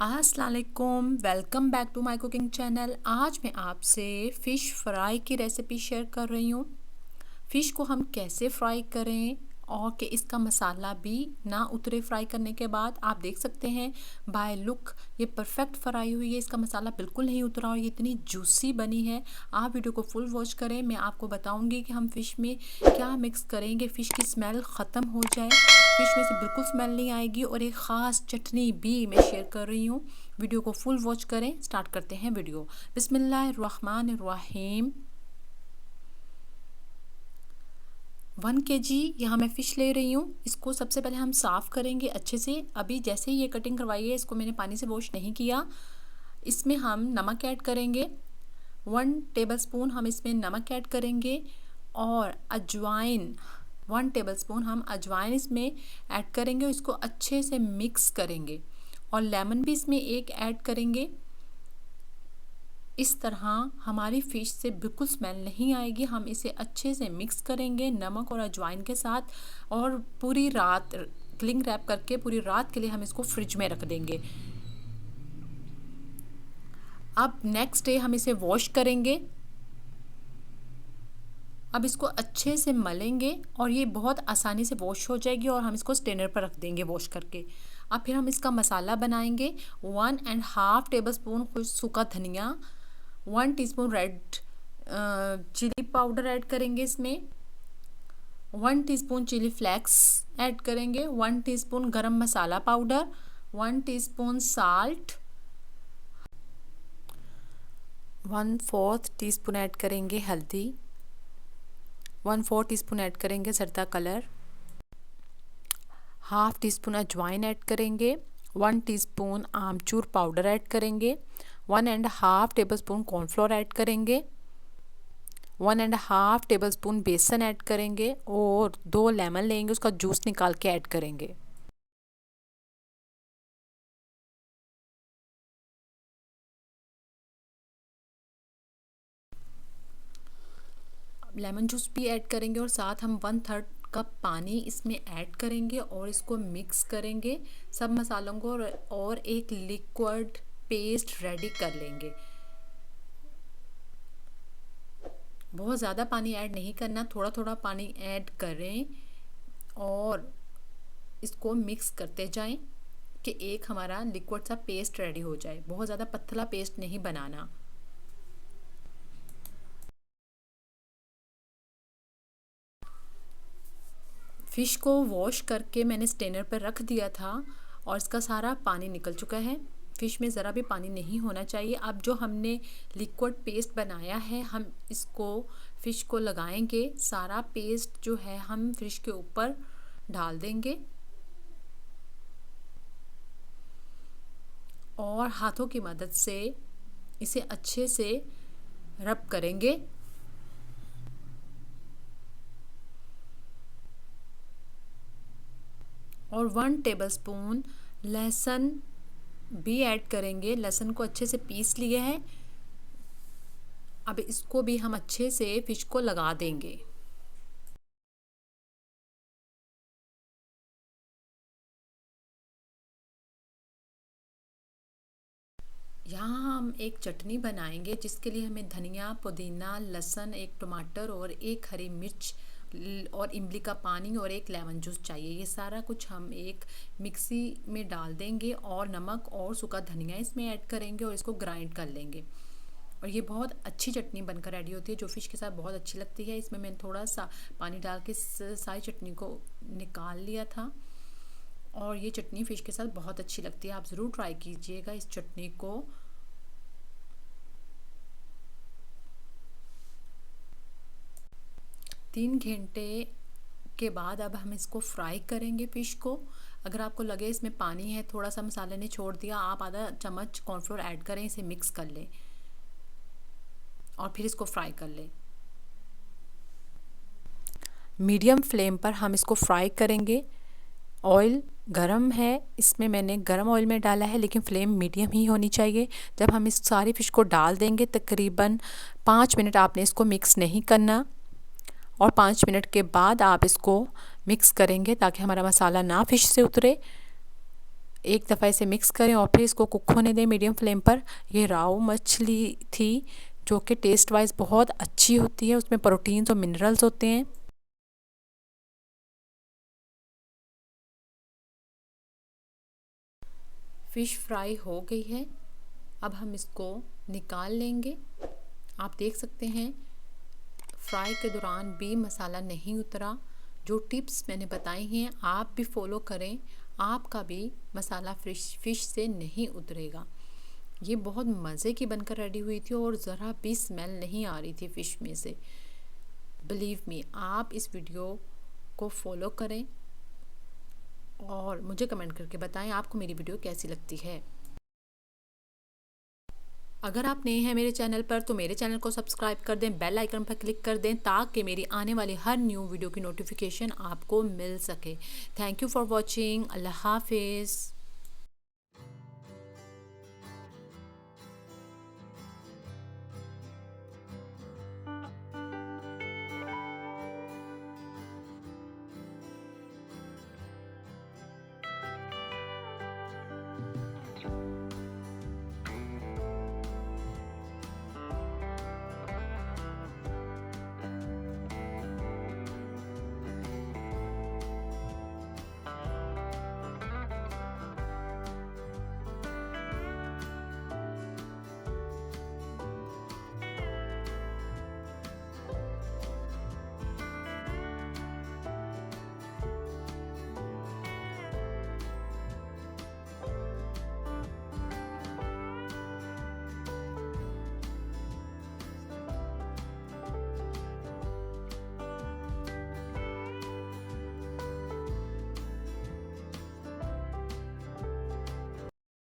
अस्सलाम वालेकुम, welcome back to my cooking channel. आज मैं आपसे फ़िश फ्राई की रेसिपी शेयर कर रही हूँ। फ़िश को हम कैसे फ्राई करें और कि इसका मसाला भी ना उतरे फ्राई करने के बाद। आप देख सकते हैं बाय लुक ये परफेक्ट फ्राई हुई है, इसका मसाला बिल्कुल नहीं उतरा और ये इतनी जूसी बनी है। आप वीडियो को फुल वॉच करें, मैं आपको बताऊंगी कि हम फ़िश में क्या मिक्स करेंगे फ़िश की स्मेल ख़त्म हो जाए, फ़िश में से बिल्कुल स्मेल नहीं आएगी। और एक ख़ास चटनी भी मैं शेयर कर रही हूँ, वीडियो को फुल वॉच करें। स्टार्ट करते हैं वीडियो। बिस्मिल्लाहिर्रहमानिर्रहीम। 1 kg यहाँ मैं फ़िश ले रही हूँ। इसको सबसे पहले हम साफ़ करेंगे अच्छे से। अभी जैसे ही ये कटिंग करवाई है, इसको मैंने पानी से वॉश नहीं किया। इसमें हम नमक ऐड करेंगे, 1 टेबलस्पून हम इसमें नमक ऐड करेंगे। और अजवाइन 1 टेबलस्पून हम अजवाइन इसमें ऐड करेंगे और इसको अच्छे से मिक्स करेंगे। और लेमन भी इसमें एक ऐड करेंगे। इस तरह हमारी फ़िश से बिल्कुल स्मेल नहीं आएगी। हम इसे अच्छे से मिक्स करेंगे नमक और अजवाइन के साथ और पूरी रात क्लिंग रैप करके पूरी रात के लिए हम इसको फ्रिज में रख देंगे। अब नेक्स्ट डे हम इसे वॉश करेंगे। अब इसको अच्छे से मलेंगे और ये बहुत आसानी से वॉश हो जाएगी और हम इसको स्ट्रेनर पर रख देंगे वॉश करके। अब फिर हम इसका मसाला बनाएंगे। 1.5 टेबलस्पून सूखा धनिया, 1 teaspoon red chilli powder add करेंगे इसमें, 1 टीस्पून चिली फ्लेक्स ऐड करेंगे, 1 teaspoon garam masala powder, 1 teaspoon salt, 1/4 teaspoon add करेंगे हल्दी, 1/4 टीस्पून ऐड करेंगे जर्दा colour, half tea spoon add करेंगे, 1 टीस्पून आमचूर पाउडर ऐड करेंगे, 1.5 टेबलस्पून कॉर्नफ्लोर ऐड करेंगे, 1.5 टेबलस्पून बेसन ऐड करेंगे और 2 लेमन लेंगे, उसका जूस निकाल के ऐड करेंगे। लेमन जूस भी ऐड करेंगे और साथ हम 1/3 कप पानी इसमें ऐड करेंगे और इसको मिक्स करेंगे सब मसालों को और एक लिक्विड पेस्ट रेडी कर लेंगे। बहुत ज़्यादा पानी ऐड नहीं करना, थोड़ा थोड़ा पानी ऐड करें और इसको मिक्स करते जाएं कि एक हमारा लिक्विड सा पेस्ट रेडी हो जाए। बहुत ज़्यादा पतला पेस्ट नहीं बनाना। फ़िश को वॉश करके मैंने स्ट्रेनर पर रख दिया था और इसका सारा पानी निकल चुका है। फ़िश में ज़रा भी पानी नहीं होना चाहिए। अब जो हमने लिक्विड पेस्ट बनाया है, हम इसको फ़िश को लगाएंगे। सारा पेस्ट जो है हम फ़िश के ऊपर डाल देंगे और हाथों की मदद से इसे अच्छे से रब करेंगे। और 1 टेबलस्पून लहसुन भी ऐड करेंगे। लहसुन को अच्छे से पीस लिए हैं। अब इसको भी हम अच्छे से फ़िश को लगा देंगे। यहाँ हम एक चटनी बनाएंगे जिसके लिए हमें धनिया, पुदीना, लहसुन, एक टमाटर और एक हरी मिर्च और इमली का पानी और एक लेमन जूस चाहिए। ये सारा कुछ हम एक मिक्सी में डाल देंगे और नमक और सूखा धनिया इसमें ऐड करेंगे और इसको ग्राइंड कर लेंगे। और ये बहुत अच्छी चटनी बनकर रेडी होती है जो फ़िश के साथ बहुत अच्छी लगती है। इसमें मैंने थोड़ा सा पानी डाल के सारी चटनी को निकाल लिया था और ये चटनी फ़िश के साथ बहुत अच्छी लगती है। आप ज़रूर ट्राई कीजिएगा इस चटनी को। तीन घंटे के बाद अब हम इसको फ्राई करेंगे फ़िश को। अगर आपको लगे इसमें पानी है, थोड़ा सा मसाले ने छोड़ दिया, आप आधा चम्मच कॉर्नफ्लोर ऐड करें, इसे मिक्स कर लें और फिर इसको फ्राई कर लें। मीडियम फ्लेम पर हम इसको फ्राई करेंगे। ऑयल गरम है, इसमें मैंने गरम ऑयल में डाला है लेकिन फ्लेम मीडियम ही होनी चाहिए। जब हम इस सारी फ़िश को डाल देंगे तकरीबन 5 मिनट आपने इसको मिक्स नहीं करना और 5 मिनट के बाद आप इसको मिक्स करेंगे ताकि हमारा मसाला ना फ़िश से उतरे। एक दफ़ा इसे मिक्स करें और फिर इसको कुक होने दें मीडियम फ्लेम पर। ये राव मछली थी जो कि टेस्ट वाइज बहुत अच्छी होती है, उसमें प्रोटीन्स और मिनरल्स होते हैं। फ़िश फ्राई हो गई है, अब हम इसको निकाल लेंगे। आप देख सकते हैं फ्राई के दौरान भी मसाला नहीं उतरा। जो टिप्स मैंने बताई हैं आप भी फॉलो करें, आपका भी मसाला फ़िश से नहीं उतरेगा। ये बहुत मज़े की बनकर रेडी हुई थी और ज़रा भी स्मेल नहीं आ रही थी फ़िश में से। बिलीव मी, आप इस वीडियो को फॉलो करें और मुझे कमेंट करके बताएं आपको मेरी वीडियो कैसी लगती है। अगर आप नए हैं मेरे चैनल पर तो मेरे चैनल को सब्सक्राइब कर दें, बेल आइकन पर क्लिक कर दें ताकि मेरी आने वाली हर न्यू वीडियो की नोटिफिकेशन आपको मिल सके। Thank you for watching. अल्लाह हाफिज़।